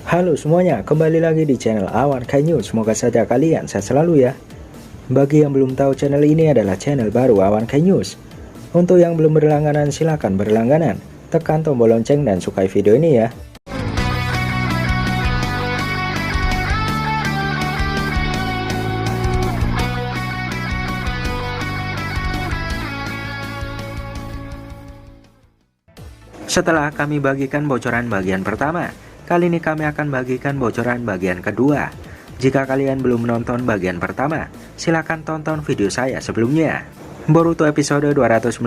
Halo semuanya, kembali lagi di channel Awan Kai News. Semoga saja kalian sehat selalu ya. Bagi yang belum tahu, channel ini adalah channel baru Awan Kai News. Untuk yang belum berlangganan, silahkan berlangganan. Tekan tombol lonceng dan sukai video ini ya. Setelah kami bagikan bocoran bagian pertama, kali ini kami akan bagikan bocoran bagian kedua. Jika kalian belum menonton bagian pertama, silakan tonton video saya sebelumnya. Boruto episode 219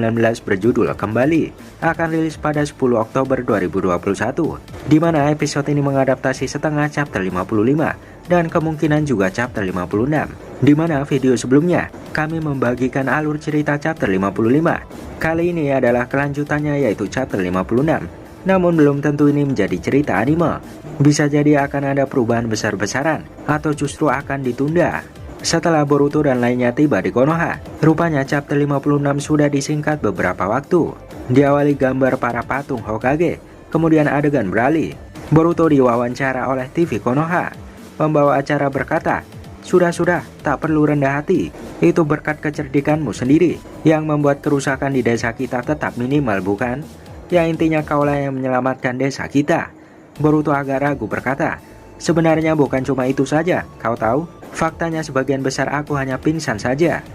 berjudul Kembali akan rilis pada 10 Oktober 2021, di mana episode ini mengadaptasi setengah chapter 55 dan kemungkinan juga chapter 56. Di mana video sebelumnya kami membagikan alur cerita chapter 55. Kali ini adalah kelanjutannya, yaitu chapter 56. Namun belum tentu ini menjadi cerita anime. Bisa jadi akan ada perubahan besar-besaran atau justru akan ditunda. Setelah Boruto dan lainnya tiba di Konoha, rupanya chapter 56 sudah disingkat beberapa waktu. Diawali gambar para patung Hokage, kemudian adegan beralih. Boruto diwawancara oleh TV Konoha. Pembawa acara berkata, "Sudah, tak perlu rendah hati. Itu berkat kecerdikanmu sendiri yang membuat kerusakan di desa kita tetap minimal, bukan? Ya intinya kaulah yang menyelamatkan desa kita." Boruto agak ragu berkata, "Sebenarnya bukan cuma itu saja, kau tahu? Faktanya sebagian besar aku hanya pingsan saja."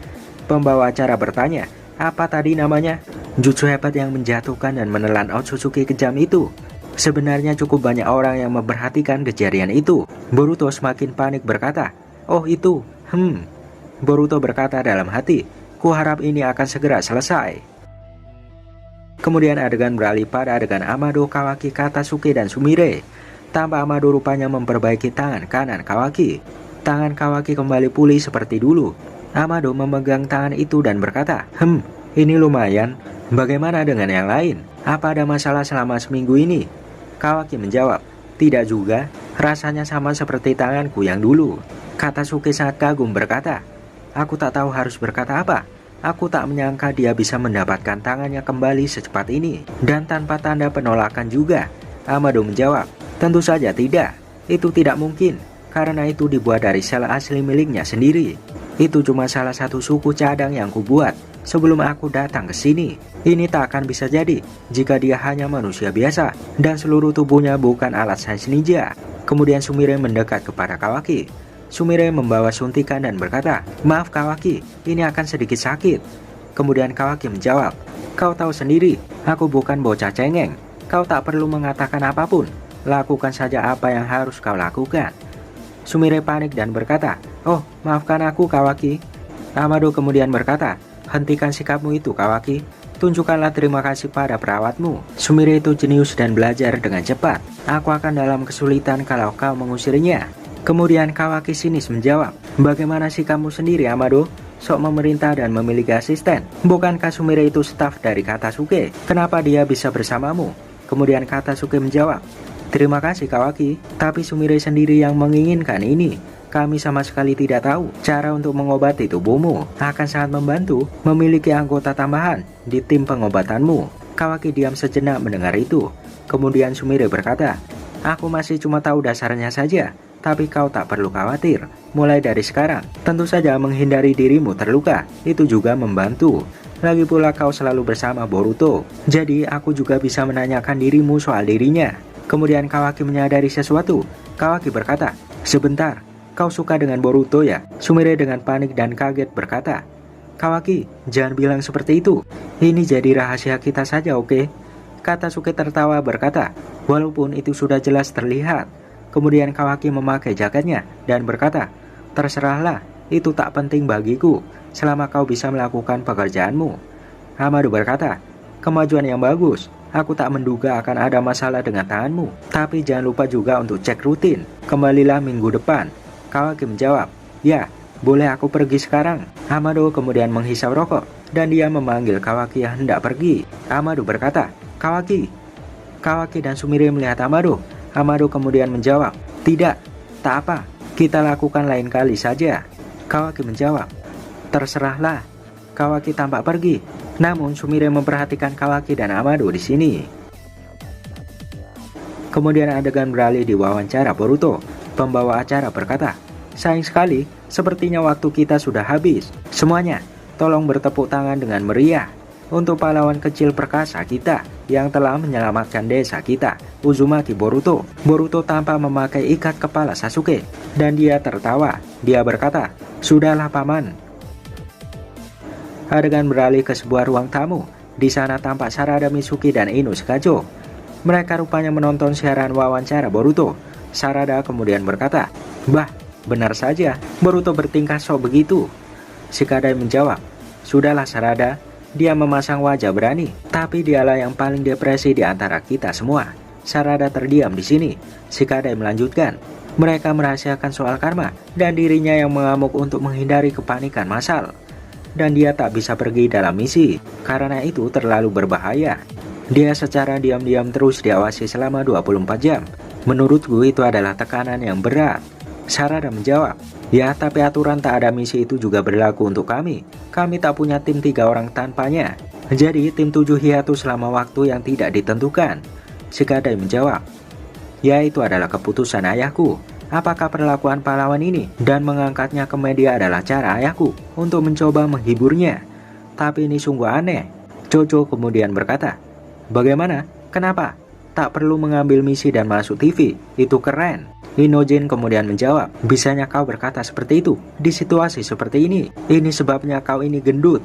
Pembawa acara bertanya, "Apa tadi namanya?" "Jutsu hebat yang menjatuhkan dan menelan Otsutsuki kejam itu." Sebenarnya cukup banyak orang yang memperhatikan kejadian itu. Boruto semakin panik berkata, "Oh itu, Boruto berkata dalam hati, "Kuharap ini akan segera selesai." Kemudian adegan beralih pada adegan Amado, Kawaki, Katasuki, dan Sumire. Tanpa Amado rupanya memperbaiki tangan kanan Kawaki. Tangan Kawaki kembali pulih seperti dulu. Amado memegang tangan itu dan berkata, "Ini lumayan. Bagaimana dengan yang lain? Apa ada masalah selama seminggu ini?" Kawaki menjawab, "Tidak juga. Rasanya sama seperti tanganku yang dulu." Katasuki sangat kagum berkata, "Aku tak tahu harus berkata apa. Aku tak menyangka dia bisa mendapatkan tangannya kembali secepat ini, dan tanpa tanda penolakan juga." Amado menjawab, "Tentu saja tidak. Itu tidak mungkin, karena itu dibuat dari sel asli miliknya sendiri. Itu cuma salah satu suku cadang yang kubuat sebelum aku datang ke sini. Ini tak akan bisa jadi jika dia hanya manusia biasa dan seluruh tubuhnya bukan alat sains ninja." Kemudian Sumire mendekat kepada Kawaki. Sumire membawa suntikan dan berkata, "Maaf Kawaki, ini akan sedikit sakit." Kemudian Kawaki menjawab, "Kau tahu sendiri, aku bukan bocah cengeng. Kau tak perlu mengatakan apapun. Lakukan saja apa yang harus kau lakukan." Sumire panik dan berkata, "Oh, maafkan aku Kawaki." Amado kemudian berkata, "Hentikan sikapmu itu Kawaki. Tunjukkanlah terima kasih pada perawatmu. Sumire itu jenius dan belajar dengan cepat. Aku akan dalam kesulitan kalau kau mengusirnya." Kemudian Kawaki sinis menjawab, "Bagaimana sih kamu sendiri Amado? Sok memerintah dan memiliki asisten. Bukankah Sumire itu staf dari Katasuki? Kenapa dia bisa bersamamu?" Kemudian Katasuki menjawab, "Terima kasih Kawaki, tapi Sumire sendiri yang menginginkan ini. Kami sama sekali tidak tahu cara untuk mengobati tubuhmu. Akan sangat membantu memiliki anggota tambahan di tim pengobatanmu." Kawaki diam sejenak mendengar itu. Kemudian Sumire berkata, "Aku masih cuma tahu dasarnya saja. Tapi kau tak perlu khawatir. Mulai dari sekarang, tentu saja menghindari dirimu terluka. Itu juga membantu. Lagi pula kau selalu bersama Boruto. Jadi aku juga bisa menanyakan dirimu soal dirinya." Kemudian Kawaki menyadari sesuatu. Kawaki berkata, "Sebentar, kau suka dengan Boruto ya?" Sumire dengan panik dan kaget berkata, "Kawaki, jangan bilang seperti itu. Ini jadi rahasia kita saja, oke?" Katasuki tertawa berkata, "Walaupun itu sudah jelas terlihat." Kemudian Kawaki memakai jaketnya dan berkata, "Terserahlah, itu tak penting bagiku, selama kau bisa melakukan pekerjaanmu." Amado berkata, "Kemajuan yang bagus. Aku tak menduga akan ada masalah dengan tanganmu. Tapi jangan lupa juga untuk cek rutin. Kembalilah minggu depan." Kawaki menjawab, "Ya, boleh aku pergi sekarang?" Amado kemudian menghisap rokok dan dia memanggil Kawaki yang hendak pergi. Amado berkata, "Kawaki." Kawaki dan Sumire melihat Amado. Amado kemudian menjawab, "Tidak, tak apa. Kita lakukan lain kali saja." Kawaki menjawab, "Terserahlah." Kawaki tampak pergi. Namun Sumire memperhatikan Kawaki dan Amado di sini. Kemudian adegan beralih di wawancara Boruto. Pembawa acara berkata, "Sayang sekali, sepertinya waktu kita sudah habis. Semuanya, tolong bertepuk tangan dengan meriah untuk pahlawan kecil perkasa kita yang telah menyelamatkan desa kita, Uzumaki Boruto." Boruto tanpa memakai ikat kepala Sasuke, dan dia tertawa. Dia berkata, "Sudahlah paman." Adegan beralih ke sebuah ruang tamu. Di sana tampak Sarada Mitsuki dan Ino Shikajo. Mereka rupanya menonton siaran wawancara Boruto. Sarada kemudian berkata, "Bah, benar saja, Boruto bertingkah sok begitu." Shikadai menjawab, "Sudahlah Sarada, dia memasang wajah berani, tapi dialah yang paling depresi di antara kita semua." Sarada terdiam di sini. Shikadai melanjutkan, "Mereka merahasiakan soal karma dan dirinya yang mengamuk untuk menghindari kepanikan massal. Dan dia tak bisa pergi dalam misi, karena itu terlalu berbahaya. Dia secara diam-diam terus diawasi selama 24 jam. Menurutku itu adalah tekanan yang berat." Sarada menjawab, "Ya, tapi aturan tak ada misi itu juga berlaku untuk kami. Kami tak punya tim 3 orang tanpanya. Jadi tim 7 hiatus selama waktu yang tidak ditentukan." Shikadai menjawab, "Ya, itu adalah keputusan ayahku. Apakah perlakuan pahlawan ini dan mengangkatnya ke media adalah cara ayahku untuk mencoba menghiburnya? Tapi ini sungguh aneh." Jojo kemudian berkata, "Bagaimana? Kenapa? Tak perlu mengambil misi dan masuk TV, itu keren." Inojin kemudian menjawab, "Bisanya kau berkata seperti itu di situasi seperti ini? Ini sebabnya kau ini gendut."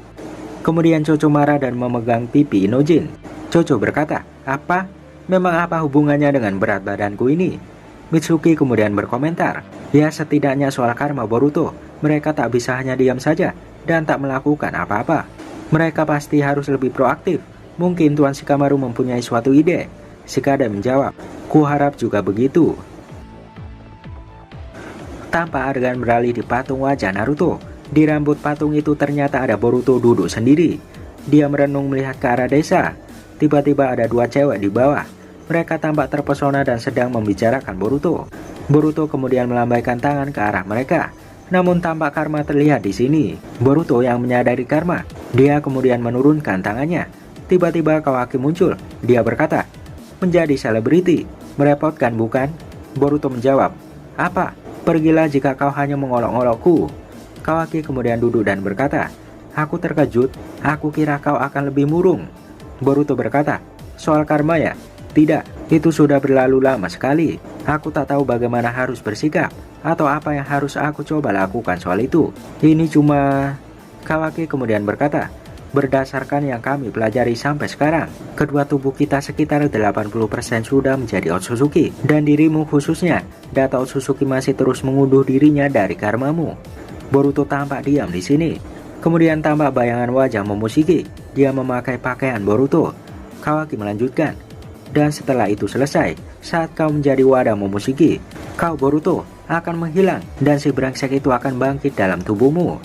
Kemudian Jojo marah dan memegang pipi Inojin. Jojo berkata, "Apa? Memang apa hubungannya dengan berat badanku ini?" Mitsuki kemudian berkomentar, "Ya, setidaknya soal karma Boruto, mereka tak bisa hanya diam saja dan tak melakukan apa-apa. Mereka pasti harus lebih proaktif. Mungkin Tuan Shikamaru mempunyai suatu ide." Shikadai menjawab, "Kuharap juga begitu." Tampak adegan beralih di patung wajah Naruto. Di rambut patung itu ternyata ada Boruto duduk sendiri. Dia merenung melihat ke arah desa. Tiba-tiba ada 2 cewek di bawah. Mereka tampak terpesona dan sedang membicarakan Boruto. Boruto kemudian melambaikan tangan ke arah mereka. Namun tampak karma terlihat di sini. Boruto yang menyadari karma. Dia kemudian menurunkan tangannya. Tiba-tiba Kawaki muncul. Dia berkata, "Menjadi selebriti merepotkan bukan?" Boruto menjawab, "Apa? Pergilah jika kau hanya mengolok-olokku." Kawaki kemudian duduk dan berkata, "Aku terkejut. Aku kira kau akan lebih murung." Boruto berkata, "Soal karma ya? Tidak, itu sudah berlalu lama sekali. Aku tak tahu bagaimana harus bersikap atau apa yang harus aku coba lakukan soal itu. Ini cuma..." Kawaki kemudian berkata, "Berdasarkan yang kami pelajari sampai sekarang, kedua tubuh kita sekitar 80% sudah menjadi Otsutsuki, dan dirimu khususnya, data Otsutsuki masih terus mengunduh dirinya dari karmamu." Boruto tampak diam di sini. Kemudian tampak bayangan wajah Momoshiki. Dia memakai pakaian Boruto. Kawaki melanjutkan, "Dan setelah itu selesai, saat kau menjadi wadah Momoshiki, kau Boruto akan menghilang dan si brengsek itu akan bangkit dalam tubuhmu."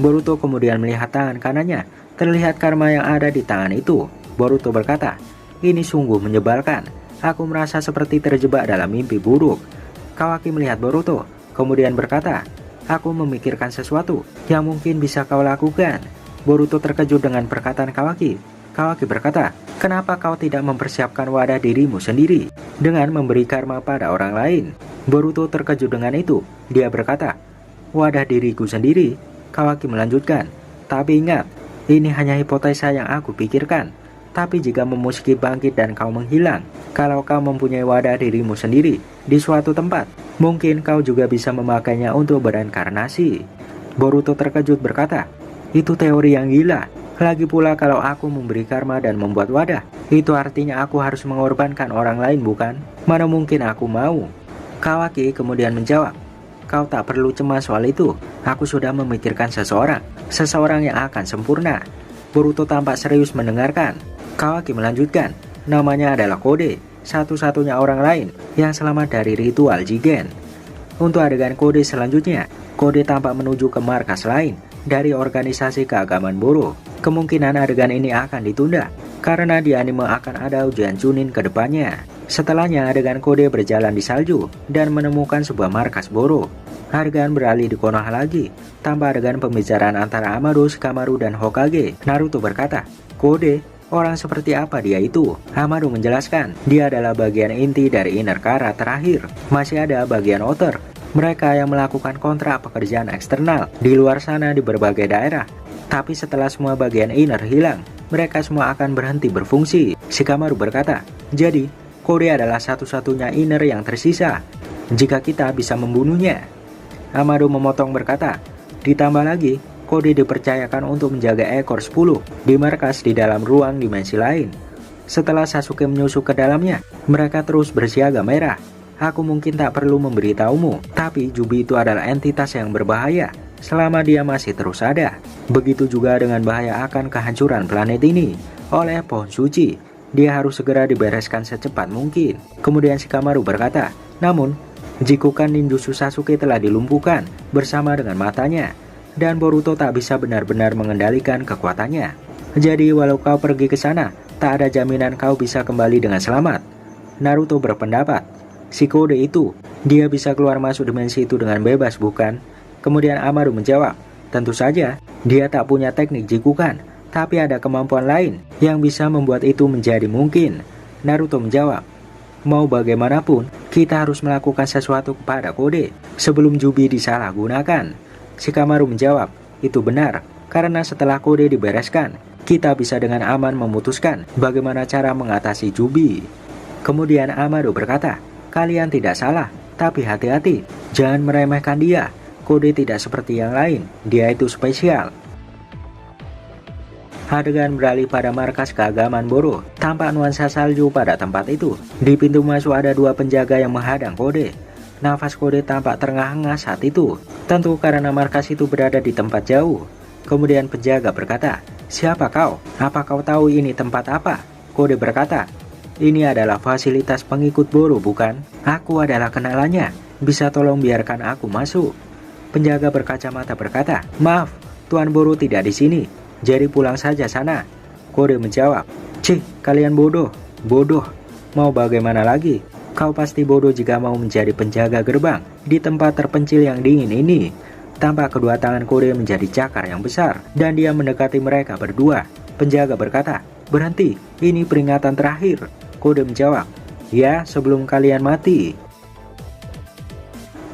Boruto kemudian melihat tangan kanannya. Terlihat karma yang ada di tangan itu. Boruto berkata, "Ini sungguh menyebalkan. Aku merasa seperti terjebak dalam mimpi buruk." Kawaki melihat Boruto, kemudian berkata, "Aku memikirkan sesuatu yang mungkin bisa kau lakukan." Boruto terkejut dengan perkataan Kawaki. Kawaki berkata, "Kenapa kau tidak mempersiapkan wadah dirimu sendiri dengan memberi karma pada orang lain?" Boruto terkejut dengan itu. Dia berkata, "Wadah diriku sendiri?" Kawaki melanjutkan, "Tapi ingat, ini hanya hipotesa yang aku pikirkan. Tapi jika Momoshiki bangkit dan kau menghilang, kalau kau mempunyai wadah dirimu sendiri di suatu tempat, mungkin kau juga bisa memakainya untuk berinkarnasi." Boruto terkejut berkata, "Itu teori yang gila. Lagi pula kalau aku memberi karma dan membuat wadah, itu artinya aku harus mengorbankan orang lain bukan? Mana mungkin aku mau?" Kawaki kemudian menjawab, "Kau tak perlu cemas soal itu. Aku sudah memikirkan seseorang yang akan sempurna." Boruto tampak serius mendengarkan. Kawaki melanjutkan, "Namanya adalah Kode, satu-satunya orang lain yang selamat dari ritual Jigen." Untuk adegan Kode selanjutnya, Kode tampak menuju ke markas lain dari organisasi keagamaan Boro. Kemungkinan adegan ini akan ditunda karena di anime akan ada ujian Chunin ke depannya. Setelahnya adegan Kode berjalan di salju dan menemukan sebuah markas Boro. Adegan beralih di Konoha lagi, tanpa adegan pembicaraan antara Amado, Shikamaru, dan Hokage. Naruto berkata, "Kode, Orang seperti apa dia itu? Hamado menjelaskan, dia adalah bagian inti dari inner Kara terakhir. Masih ada bagian outer, mereka yang melakukan kontrak pekerjaan eksternal di luar sana di berbagai daerah. Tapi setelah semua bagian inner hilang, mereka semua akan berhenti berfungsi. Shikamaru berkata, jadi Kode adalah satu-satunya inner yang tersisa jika kita bisa membunuhnya. Hamado memotong berkata, ditambah lagi, Kode dipercayakan untuk menjaga ekor 10 di markas di dalam ruang dimensi lain. Setelah Sasuke menyusup ke dalamnya, mereka terus bersiaga merah. Aku mungkin tak perlu memberitahumu, tapi Jubi itu adalah entitas yang berbahaya selama dia masih terus ada. Begitu juga dengan bahaya akan kehancuran planet ini oleh pohon suci. Dia harus segera dibereskan secepat mungkin. Kemudian Shikamaru berkata, namun Jikukan ninjutsu Sasuke telah dilumpuhkan bersama dengan matanya, dan Boruto tak bisa benar-benar mengendalikan kekuatannya. Jadi walau kau pergi ke sana, tak ada jaminan kau bisa kembali dengan selamat. Naruto berpendapat, si Kode itu, dia bisa keluar masuk dimensi itu dengan bebas bukan? Kemudian Amaru menjawab, tentu saja, dia tak punya teknik Jikukan, tapi ada kemampuan lain yang bisa membuat itu menjadi mungkin. Naruto menjawab, mau bagaimanapun, kita harus melakukan sesuatu kepada Kode sebelum Jubi disalahgunakan. Shikamaru menjawab, itu benar, karena setelah Kode dibereskan, kita bisa dengan aman memutuskan bagaimana cara mengatasi Jubi. Kemudian Amado berkata, kalian tidak salah, tapi hati-hati, jangan meremehkan dia. Kode tidak seperti yang lain, dia itu spesial. Adegan beralih pada markas keagamaan Boro. Tampak nuansa salju pada tempat itu. Di pintu masuk ada dua penjaga yang menghadang Kode. Nafas Kode tampak terengah-engah saat itu, tentu karena markas itu berada di tempat jauh. Kemudian penjaga berkata, siapa kau? Apa kau tahu ini tempat apa? Kode berkata, ini adalah fasilitas pengikut Boro bukan? Aku adalah kenalannya, bisa tolong biarkan aku masuk. Penjaga berkacamata berkata, maaf, Tuan Boro tidak di sini, jadi pulang saja sana. Kode menjawab, cih, kalian bodoh, mau bagaimana lagi? Kau pasti bodoh jika mau menjadi penjaga gerbang di tempat terpencil yang dingin ini. Tampak kedua tangan Kode menjadi cakar yang besar, dan dia mendekati mereka berdua. Penjaga berkata, berhenti, ini peringatan terakhir. Kode menjawab, ya, sebelum kalian mati.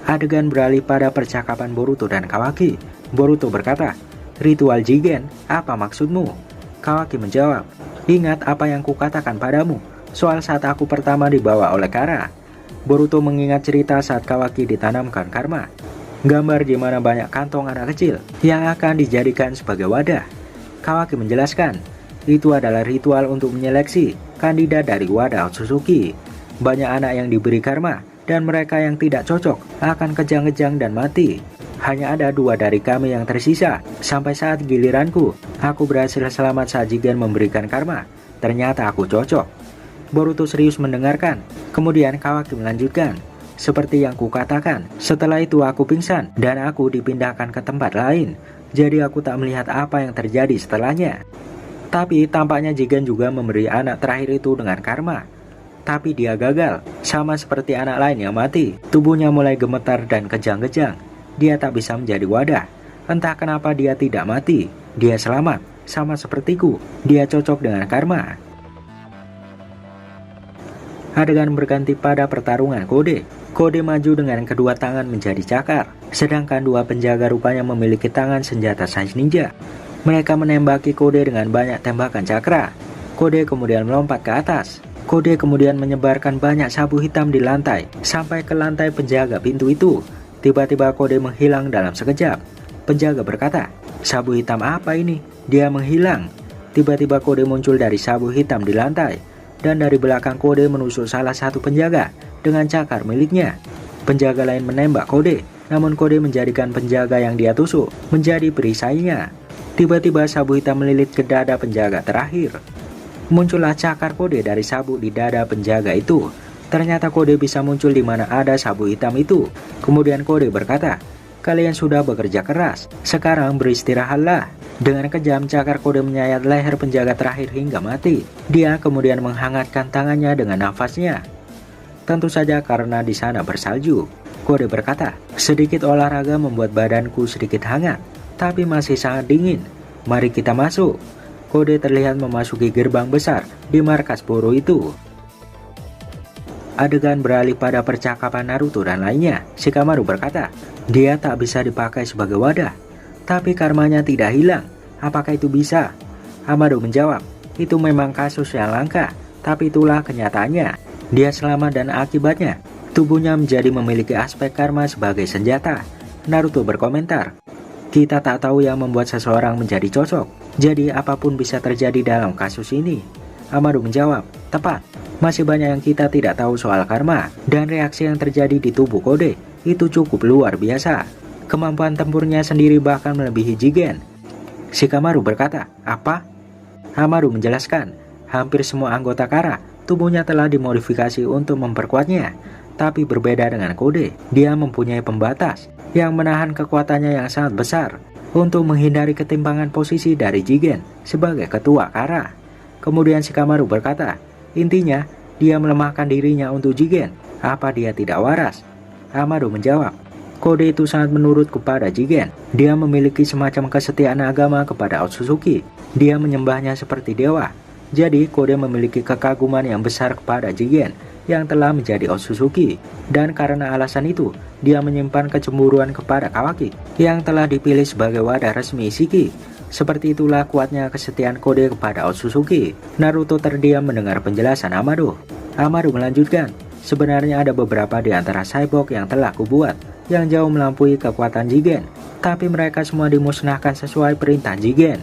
Adegan beralih pada percakapan Boruto dan Kawaki. Boruto berkata, ritual Jigen, apa maksudmu? Kawaki menjawab, ingat apa yang kukatakan padamu soal saat aku pertama dibawa oleh Kara. Boruto mengingat cerita saat Kawaki ditanamkan karma. Gambar di mana banyak kantong anak kecil yang akan dijadikan sebagai wadah. Kawaki menjelaskan, itu adalah ritual untuk menyeleksi kandidat dari wadah Otsutsuki. Banyak anak yang diberi karma, dan mereka yang tidak cocok akan kejang-kejang dan mati. Hanya ada 2 dari kami yang tersisa. Sampai saat giliranku, aku berhasil selamat saat Jigen memberikan karma. Ternyata aku cocok. Boruto serius mendengarkan. Kemudian Kawaki melanjutkan, seperti yang kukatakan, setelah itu aku pingsan dan aku dipindahkan ke tempat lain. Jadi aku tak melihat apa yang terjadi setelahnya. Tapi tampaknya Jigen juga memberi anak terakhir itu dengan karma. Tapi dia gagal, sama seperti anak lain yang mati. Tubuhnya mulai gemetar dan kejang-kejang. Dia tak bisa menjadi wadah. Entah kenapa dia tidak mati. Dia selamat, sama sepertiku. Dia cocok dengan karma. Adegan berganti pada pertarungan Kode. Kode maju dengan kedua tangan menjadi cakar, sedangkan 2 penjaga rupanya memiliki tangan senjata sais ninja. Mereka menembaki Kode dengan banyak tembakan cakra. Kode kemudian melompat ke atas. Kode kemudian menyebarkan banyak sabu hitam di lantai, sampai ke lantai penjaga pintu itu. Tiba-tiba Kode menghilang dalam sekejap. Penjaga berkata, sabu hitam apa ini? Dia menghilang. Tiba-tiba Kode muncul dari sabu hitam di lantai, dan dari belakang Kode menusuk salah satu penjaga dengan cakar miliknya. Penjaga lain menembak Kode, namun Kode menjadikan penjaga yang dia tusuk menjadi perisainya. Tiba-tiba sabu hitam melilit ke dada penjaga terakhir. Muncullah cakar Kode dari sabu di dada penjaga itu. Ternyata Kode bisa muncul di mana ada sabu hitam itu. Kemudian Kode berkata, kalian sudah bekerja keras, sekarang beristirahatlah. Dengan kejam, cakar Kode menyayat leher penjaga terakhir hingga mati. Dia kemudian menghangatkan tangannya dengan nafasnya. Tentu saja karena di sana bersalju. Kode berkata, sedikit olahraga membuat badanku sedikit hangat, tapi masih sangat dingin. Mari kita masuk. Kode terlihat memasuki gerbang besar di markas Boro itu. Adegan beralih pada percakapan Naruto dan lainnya. Shikamaru berkata, dia tak bisa dipakai sebagai wadah, tapi karmanya tidak hilang. Apakah itu bisa? Amado menjawab, itu memang kasus yang langka, tapi itulah kenyataannya. Dia selamat dan akibatnya tubuhnya menjadi memiliki aspek karma sebagai senjata. Naruto berkomentar, kita tak tahu yang membuat seseorang menjadi cocok, jadi apapun bisa terjadi dalam kasus ini. Amado menjawab, tepat. Masih banyak yang kita tidak tahu soal karma, dan reaksi yang terjadi di tubuh Kode itu cukup luar biasa. Kemampuan tempurnya sendiri bahkan melebihi Jigen. Shikamaru berkata, apa? Amado menjelaskan, hampir semua anggota Kara tubuhnya telah dimodifikasi untuk memperkuatnya, tapi berbeda dengan Kode. Dia mempunyai pembatas yang menahan kekuatannya yang sangat besar untuk menghindari ketimpangan posisi dari Jigen sebagai ketua Kara. Kemudian Shikamaru berkata, intinya dia melemahkan dirinya untuk Jigen. Apa dia tidak waras? Amado menjawab, Kode itu sangat menurut kepada Jigen. Dia memiliki semacam kesetiaan agama kepada Otsutsuki. Dia menyembahnya seperti dewa. Jadi Kode memiliki kekaguman yang besar kepada Jigen yang telah menjadi Otsutsuki, dan karena alasan itu dia menyimpan kecemburuan kepada Kawaki yang telah dipilih sebagai wadah resmi Shiki. Seperti itulah kuatnya kesetiaan Kode kepada Otsutsuki. Naruto terdiam mendengar penjelasan Amado. Amado melanjutkan, sebenarnya ada beberapa di antara cyborg yang telah kubuat yang jauh melampaui kekuatan Jigen, tapi mereka semua dimusnahkan sesuai perintah Jigen.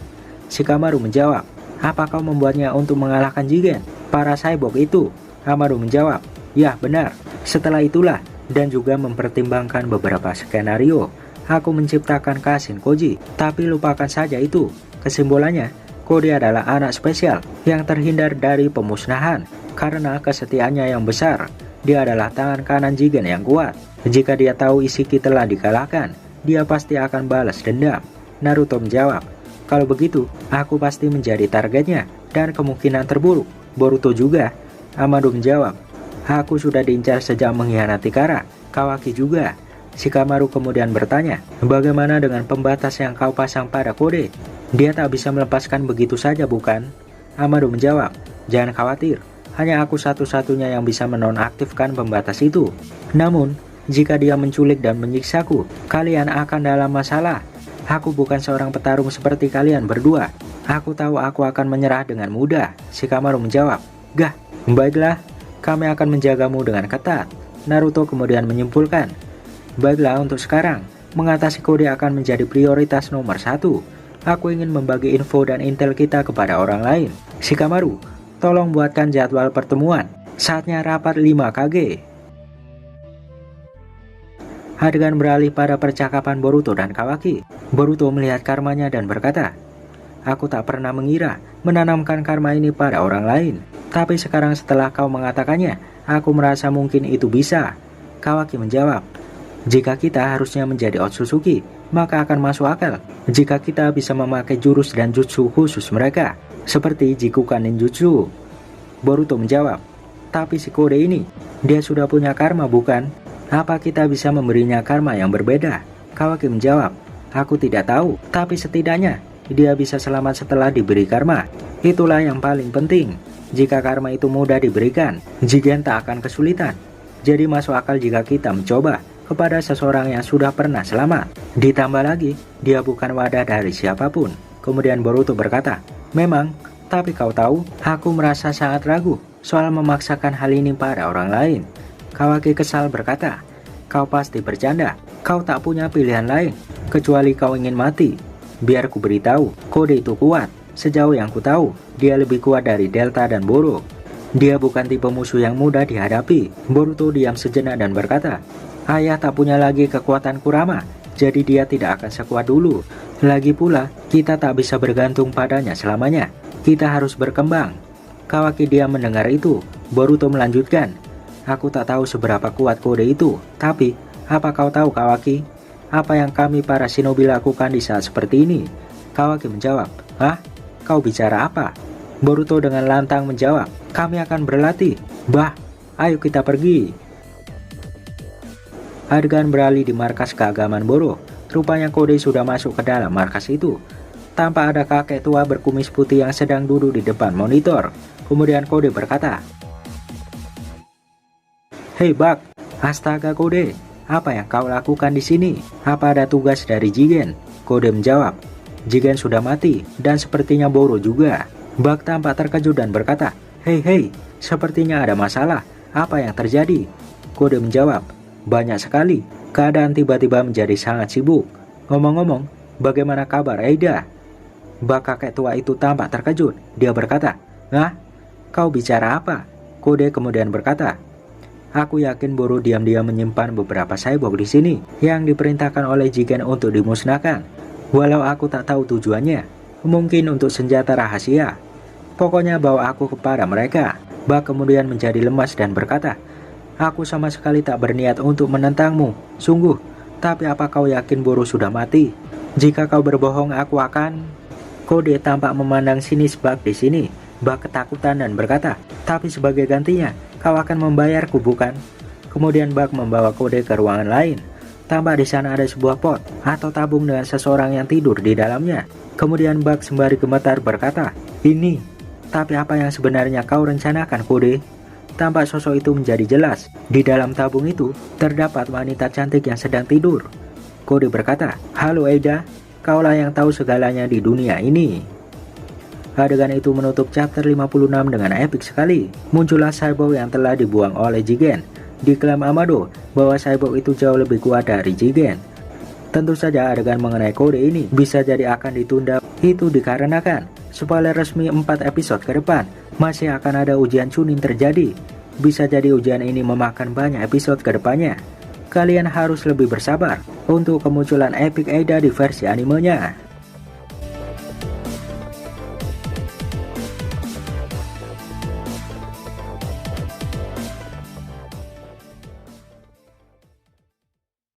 Shikamaru menjawab, apa kau membuatnya untuk mengalahkan Jigen? Para cyborg itu? Amado menjawab, ya benar. Setelah itulah, dan juga mempertimbangkan beberapa skenario, aku menciptakan Kashin Koji. Tapi lupakan saja itu. Kesimpulannya, Kode adalah anak spesial yang terhindar dari pemusnahan karena kesetiaannya yang besar. Dia adalah tangan kanan Jigen yang kuat. Jika dia tahu Ishiki telah dikalahkan, dia pasti akan balas dendam. Naruto menjawab, kalau begitu, aku pasti menjadi targetnya, dan kemungkinan terburuk, Boruto juga. Amado menjawab, aku sudah diincar sejak mengkhianati Kara, Kawaki juga. Shikamaru kemudian bertanya, bagaimana dengan pembatas yang kau pasang pada Kode? Dia tak bisa melepaskan begitu saja bukan? Amado menjawab, jangan khawatir, hanya aku satu-satunya yang bisa menonaktifkan pembatas itu. Namun, jika dia menculik dan menyiksaku, kalian akan dalam masalah. Aku bukan seorang petarung seperti kalian berdua. Aku tahu aku akan menyerah dengan mudah. Shikamaru menjawab, gah, baiklah, kami akan menjagamu dengan ketat. Naruto kemudian menyimpulkan, baiklah untuk sekarang, mengatasi Kode akan menjadi prioritas nomor 1. Aku ingin membagi info dan intel kita kepada orang lain. Shikamaru, tolong buatkan jadwal pertemuan. Saatnya rapat 5 KG. Adegan beralih pada percakapan Boruto dan Kawaki. Boruto melihat karmanya dan berkata, aku tak pernah mengira menanamkan karma ini pada orang lain. Tapi sekarang setelah kau mengatakannya, aku merasa mungkin itu bisa. Kawaki menjawab, jika kita harusnya menjadi Otsutsuki, maka akan masuk akal jika kita bisa memakai jurus dan jutsu khusus mereka, seperti Jikukan Ninjutsu. Boruto menjawab, tapi si Kode ini, dia sudah punya karma bukan? Apa kita bisa memberinya karma yang berbeda? Kawaki menjawab, aku tidak tahu, tapi setidaknya dia bisa selamat setelah diberi karma. Itulah yang paling penting. Jika karma itu mudah diberikan, Jigen tak akan kesulitan. Jadi masuk akal jika kita mencoba kepada seseorang yang sudah pernah selamat. Ditambah lagi, dia bukan wadah dari siapapun. Kemudian Boruto berkata, memang, tapi kau tahu, aku merasa sangat ragu soal memaksakan hal ini pada orang lain. Kawaki kesal berkata, kau pasti bercanda. Kau tak punya pilihan lain, kecuali kau ingin mati. Biar ku beritahu, Kode itu kuat. Sejauh yang ku tahu, dia lebih kuat dari Delta dan Boro. Dia bukan tipe musuh yang mudah dihadapi. Boruto diam sejenak dan berkata, ayah tak punya lagi kekuatan Kurama, jadi dia tidak akan sekuat dulu. Lagi pula, kita tak bisa bergantung padanya selamanya. Kita harus berkembang. Kawaki diam mendengar itu. Boruto melanjutkan, aku tak tahu seberapa kuat Kode itu, tapi apa kau tahu Kawaki? Apa yang kami para shinobi lakukan di saat seperti ini? Kawaki menjawab, hah? Kau bicara apa? Boruto dengan lantang menjawab, kami akan berlatih. Bah, ayo kita pergi. Adegan beralih di markas keagamaan Boro. Rupanya Kode sudah masuk ke dalam markas itu. tampak ada kakek tua berkumis putih yang sedang duduk di depan monitor. Kemudian Kode berkata, "Hei Bak, astaga Kode, apa yang kau lakukan di sini? Apa ada tugas dari Jigen?" Kode menjawab, "Jigen sudah mati dan sepertinya Boro juga." Bak tampak terkejut dan berkata, Hei, sepertinya ada masalah. Apa yang terjadi?" Kode menjawab, "Banyak sekali. Keadaan tiba-tiba menjadi sangat sibuk. Ngomong-ngomong, bagaimana kabar Aida?" Bak kakek tua itu tampak terkejut. Dia berkata, "Hah? Kau bicara apa?" Kode kemudian berkata, "Aku yakin Boro diam-diam menyimpan beberapa cyborg di sini yang diperintahkan oleh Jigen untuk dimusnahkan. Walau aku tak tahu tujuannya, mungkin untuk senjata rahasia. Pokoknya bawa aku kepada mereka." Bak kemudian menjadi lemas dan berkata, "Aku sama sekali tak berniat untuk menentangmu, sungguh. Tapi apa kau yakin Boro sudah mati? Jika kau berbohong, aku akan..." Kode tampak memandang sinis Bak di sini. Bak ketakutan dan berkata, "Tapi sebagai gantinya, kau akan membayarku, bukan?" Kemudian Bak membawa Kode ke ruangan lain. Tampak di sana ada sebuah pot atau tabung dengan seseorang yang tidur di dalamnya. Kemudian Bak sembari gemetar berkata, "Ini, tapi apa yang sebenarnya kau rencanakan, Kode?" Tampak sosok itu menjadi jelas. Di dalam tabung itu terdapat wanita cantik yang sedang tidur. Kode berkata, "Halo Aida, kaulah yang tahu segalanya di dunia ini." Adegan itu menutup chapter 56 dengan epik sekali. Muncullah cyborg yang telah dibuang oleh Jigen. Diklaim Amado bahwa cyborg itu jauh lebih kuat dari Jigen. Tentu saja adegan mengenai Kode ini bisa jadi akan ditunda. Itu dikarenakan spoiler resmi 4 episode ke depan masih akan ada ujian Chunin terjadi. Bisa jadi ujian ini memakan banyak episode ke depannya. Kalian harus lebih bersabar untuk kemunculan epic Aida di versi animenya.